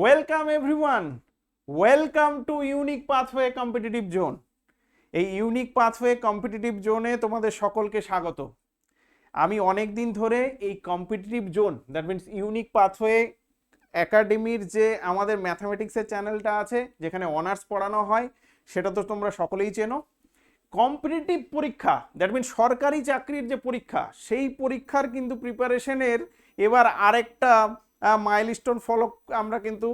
Welcome everyone, welcome to unique pathway competitive zone. এই unique pathway competitive জোনে তোমাদের সকলকে স্বাগত। আমি অনেক দিন ধরে এই competitive zone, that means unique pathway একাডেমির যে আমাদের ম্যাথামেটিক্সের চ্যানেলটা আছে, যেখানে অনার্স পড়ানো হয়, সেটা তো তোমরা সকলেই চেনো। কম্পিটিটিভ পরীক্ষা, দ্যাট মিনস সরকারি চাকরির যে পরীক্ষা, সেই পরীক্ষার কিন্তু প্রিপারেশনের এবার আরেকটা মাইলস্টোন ফলো আমরা কিন্তু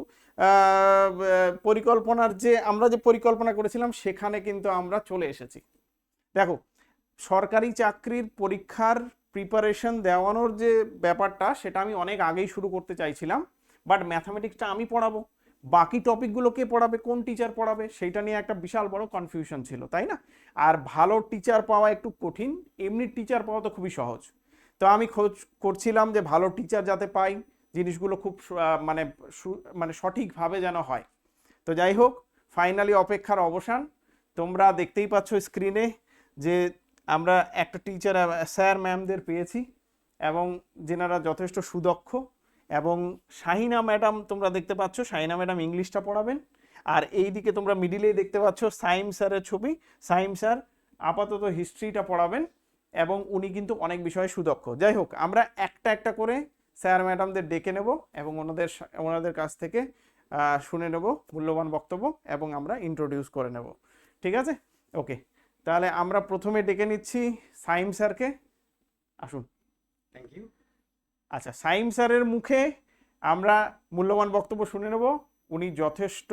আমরা যে পরিকল্পনা করেছিলাম সেখানে কিন্তু আমরা চলে এসেছি। দেখো, সরকারি চাকরির পরীক্ষার প্রিপারেশন দেওয়ানোর যে ব্যাপারটা, সেটা আমি অনেক আগেই শুরু করতে চাইছিলাম, বাট ম্যাথামেটিক্সটা আমি পড়াবো, বাকি টপিকগুলো কে পড়াবে, কোন টিচার পড়াবে, সেইটা নিয়ে একটা বিশাল বড় কনফিউশন ছিল, তাই না? আর ভালো টিচার পাওয়া একটু কঠিন, এমনি টিচার পাওয়া তো খুবই সহজ। তো আমি খোঁজ করছিলাম যে ভালো টিচার যাতে পাই, জিনিসগুলো খুব মানে সঠিকভাবে যেন হয়। তো যাই হোক, ফাইনালি অপেক্ষার অবসান। তোমরা দেখতেই পাচ্ছ স্ক্রিনে যে আমরা একটা টিচার স্যার ম্যামদের পেয়েছি, এবং যেনারা যথেষ্ট সুদক্ষ। এবং শাহিনা ম্যাডাম তোমরা দেখতে পাচ্ছ, শাহিনা ম্যাডাম ইংলিশটা পড়াবেন। আর এই দিকে তোমরা মিডিলেই দেখতে পাচ্ছ সাইম স্যারের ছবি। সাইম স্যার আপাতত হিস্ট্রিটা পড়াবেন, এবং উনি কিন্তু অনেক বিষয়ে সুদক্ষ। যাই হোক, আমরা একটা একটা করে স্যার ম্যাডামদের ডেকে নেব এবং ওনাদের কাছ থেকে শুনে নেব মূল্যবান বক্তব্য, এবং আমরা ইন্ট্রোডিউস করে নেব। ঠিক আছে, ওকে। তাহলে আমরা প্রথমে ডেকে নিচ্ছি সাইম স্যারকে। আসুন। Thank you. আচ্ছা, সাইম স্যারের মুখে আমরা মূল্যবান বক্তব্য শুনে নেব। উনি যথেষ্ট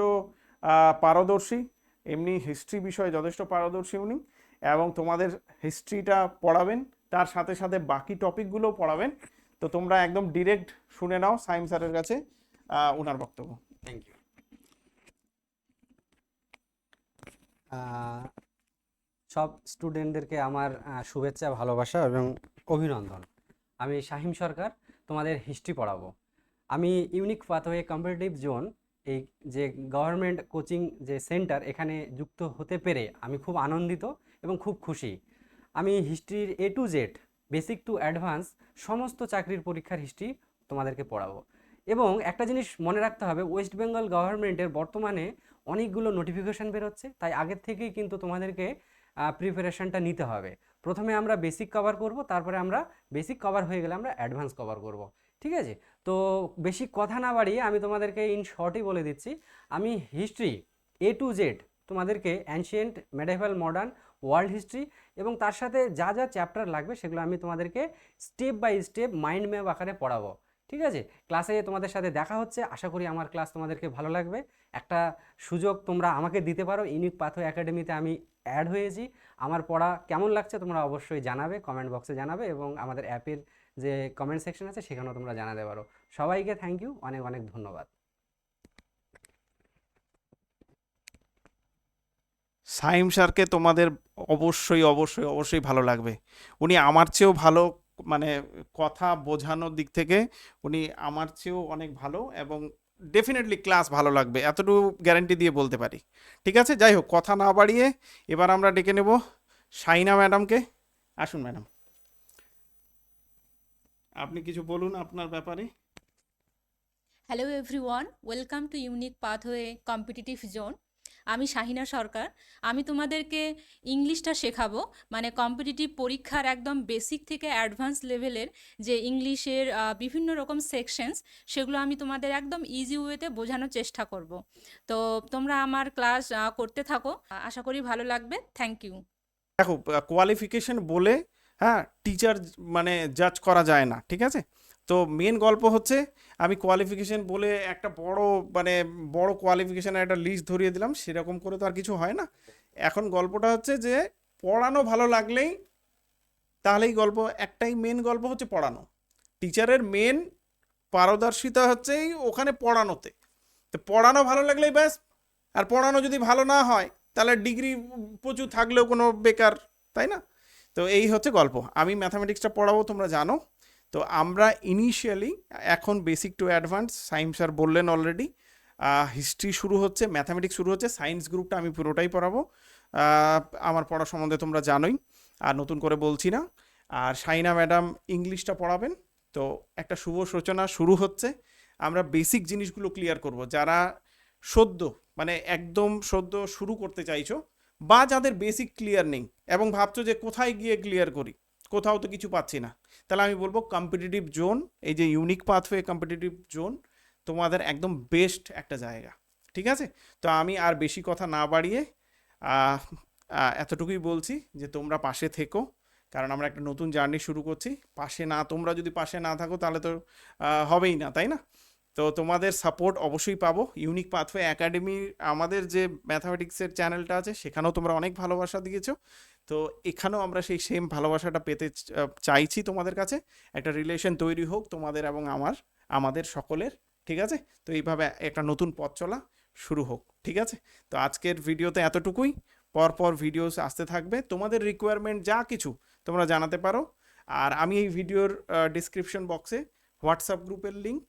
পারদর্শী, এমনি হিস্ট্রি বিষয়ে যথেষ্ট পারদর্শী উনি, এবং তোমাদের হিস্ট্রিটা পড়াবেন, তার সাথে সাথে বাকি টপিকগুলোও পড়াবেন। তো তোমরা একদম ডিরেক্ট শুনে নাও সাইম স্যারের কাছে ওনার বক্তব্য। Thank you. সব স্টুডেন্টদেরকে আমার শুভেচ্ছা, ভালোবাসা এবং অভিনন্দন। আমি শাহিম সরকার, তোমাদের হিস্ট্রি পড়াবো। আমি ইউনিক পাথওয়ে কম্পিটিটিভ জোন, এই যে গভর্নমেন্ট কোচিং যে সেন্টার, এখানে যুক্ত হতে পেরে আমি খুব আনন্দিত এবং খুব খুশি। আমি হিস্ট্রির A to Z, basic to advance সমস্ত চাকরির পরীক্ষার হিস্ট্রি তোমাদেরকে পড়াবো। এবং একটা জিনিস মনে রাখতে হবে, ওয়েস্ট বেঙ্গল গভর্নমেন্টের বর্তমানে অনেকগুলো নোটিফিকেশান বেরোচ্ছে, তাই আগের থেকেই কিন্তু তোমাদেরকে প্রিপারেশানটা নিতে হবে। প্রথমে আমরা বেসিক কভার করব, তারপরে আমরা বেসিক কভার হয়ে গেলে আমরা অ্যাডভান্স কভার করব। ঠিক আছে? তো বেশি কথা না বাড়িয়ে আমি তোমাদেরকে ইন শর্টই বলে দিচ্ছি। আমি হিস্ট্রি A to Z তোমাদেরকে ancient, medieval, modern, world history এবং তার সাথে যা যা চ্যাপ্টার লাগবে সেগুলো আমি তোমাদেরকে step by step mind map আকারে পড়াবো। ঠিক আছে? ক্লাসে তোমাদের সাথে দেখা হচ্ছে, আশা করি আমার ক্লাস তোমাদেরকে ভালো লাগবে। একটা সুযোগ তোমরা আমাকে দিতে পারো, ইউনিক পাথওয়ে একাডেমিতে আমি অ্যাড হয়েছি। আমার পড়া কেমন লাগছে তোমরা অবশ্যই জানাবে, কমেন্ট বক্সে জানাবে, এবং আমাদের অ্যাপের যে কমেন্ট সেকশন আছে সেখানেও তোমরা জানাতে পারো। সবাইকে থ্যাংক ইউ, অনেক অনেক ধন্যবাদ। সাইম স্যারকে তোমাদের অবশ্যই অবশ্যই অবশ্যই ভালো লাগবে। উনি আমার চেয়েও ভালো, মানে কথা বোঝানোর দিক থেকে উনি আমার চেয়েও অনেক ভালো, এবং ডেফিনেটলি ক্লাস ভালো লাগবে, এতটুকু গ্যারান্টি দিয়ে বলতে পারি। ঠিক আছে, যাই হোক, কথা না বাড়িয়ে এবার আমরা ডেকে নেব শাইনা ম্যাডামকে। আসুন ম্যাডাম, আপনি কিছু বলুন আপনার ব্যাপারে। Hello everyone, welcome to unique pathway competitive zone. আমি শাহিনা সরকার। আমি তোমাদেরকে ইংলিশটা শেখাবো, মানে কম্পিটিটিভ পরীক্ষার একদম বেসিক থেকে অ্যাডভান্স লেভেলের যে ইংলিশের বিভিন্ন রকম সেকশনস, সেগুলো আমি তোমাদের একদম ইজি ওয়েতে বোঝানোর চেষ্টা করব। তো তোমরা আমার ক্লাস করতে থাকো, আশা করি ভালো লাগবে। Thank you. দেখো, কোয়ালিফিকেশন বলে হ্যাঁ টিচার মানে জাজ করা যায় না, ঠিক আছে? তো মেন গল্প হচ্ছে, আমি কোয়ালিফিকেশন বলে একটা বড় কোয়ালিফিকেশনের একটা লিস্ট ধরিয়ে দিলাম, সেরকম করে তো আর কিছু হয় না। এখন গল্পটা হচ্ছে যে পড়ানো ভালো লাগলেই, তাহলেই গল্প একটাই, মেন গল্প হচ্ছে পড়ানো। টিচারের মেন পারদর্শিতা হচ্ছেই ওখানে পড়ানোতে। তো পড়ানো ভালো লাগলেই ব্যাস। আর পড়ানো যদি ভালো না হয়, তাহলে ডিগ্রি প্রচুর থাকলেও কোনো বেকার, তাই না? তো এই হচ্ছে গল্প। আমি ম্যাথামেটিক্সটা পড়াবো, তোমরা জানো। তো আমরা ইনিশিয়ালি এখন basic to advance, science sir বললেন অলরেডি, হিস্ট্রি শুরু হচ্ছে, ম্যাথামেটিক্স শুরু হচ্ছে, সায়েন্স গ্রুপটা আমি পুরোটাই পড়াবো। আমার পড়া সম্বন্ধে তোমরা জানোই, আর নতুন করে বলছি না। আর শাইনা ম্যাডাম ইংলিশটা পড়াবেন। তো একটা শুভ সূচনা শুরু হচ্ছে। আমরা বেসিক জিনিসগুলো ক্লিয়ার করব। যারা সদ্য মানে একদম সদ্য শুরু করতে চাইছো বা যাদের বেসিক ক্লিয়ার নেই এবং ভাবছো যে কোথায় গিয়ে ক্লিয়ার করি, কোথাও তো কিছু পাচ্ছি না, তাহলে আমি বলবো কম্পিটিটিভ জোন, এই যে ইউনিক পাথওয়ে কম্পিটিটিভ জোন তোমাদের একদম বেস্ট একটা জায়গা। ঠিক আছে, তো আমি আর বেশি কথা না বাড়িয়ে এতটুকুই বলছি যে তোমরা পাশে থেকো, কারণ আমরা একটা নতুন জার্নি শুরু করছি। তোমরা যদি পাশে না থাকো তাহলে তো হবেই না, তাই না? তো তোমাদের সাপোর্ট অবশ্যই পাবো। ইউনিক পাথওয়ে একাডেমি আমাদের যে ম্যাথামেটিক্সের চ্যানেলটা আছে সেখানেও তোমরা অনেক ভালোবাসা দিয়েছো, তো এখানেও আমরা সেই সেম ভালোবাসাটা পেতে চাইছি তোমাদের কাছে। একটা রিলেশন তৈরি হোক তোমাদের এবং আমাদের সকলের। ঠিক আছে, তো এইভাবে একটা নতুন পথ চলা শুরু হোক। ঠিক আছে, তো আজকের ভিডিওতে এতটুকুই। পরপর ভিডিওস আসতে থাকবে, তোমাদের রিকোয়ারমেন্ট যা কিছু তোমরা জানাতে পারো। আর আমি এই ভিডিওর ডিসক্রিপশন বক্সে হোয়াটসঅ্যাপ গ্রুপের লিঙ্ক,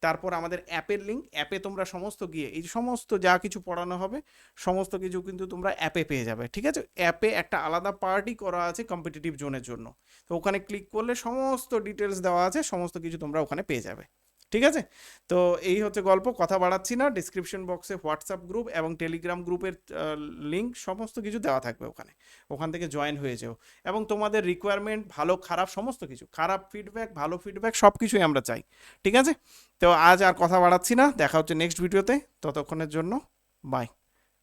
তারপর আমাদের অ্যাপের লিঙ্ক, অ্যাপে তোমরা সমস্ত গিয়ে এই সমস্ত যা কিছু পড়ানো হবে সমস্ত কিছু কিন্তু তোমরা অ্যাপে পেয়ে যাবে। ঠিক আছে, অ্যাপে একটা আলাদা পার্টি করা আছে কম্পিটিটিভ জোনের জন্য, তো ওখানে ক্লিক করলে সমস্ত ডিটেলস দেওয়া আছে, সমস্ত কিছু তোমরা ওখানে পেয়ে যাবে। ঠিক আছে, তো এই হচ্ছে গল্প, কথা বাড়াচ্ছি না। ডিসক্রিপশন বক্সে হোয়াটসঅ্যাপ গ্রুপ এবং টেলিগ্রাম গ্রুপের লিঙ্ক সমস্ত কিছু দেওয়া থাকবে ওখানে, ওখান থেকে জয়েন হয়ে যেও। এবং তোমাদের রিকোয়ারমেন্ট ভালো খারাপ সমস্ত কিছু, খারাপ ফিডব্যাক ভালো ফিডব্যাক সব কিছুই আমরা চাই। ঠিক আছে, তো আজ আর কথা বাড়াচ্ছি না, দেখা হচ্ছে নেক্সট ভিডিওতে, ততক্ষণের জন্য বাই।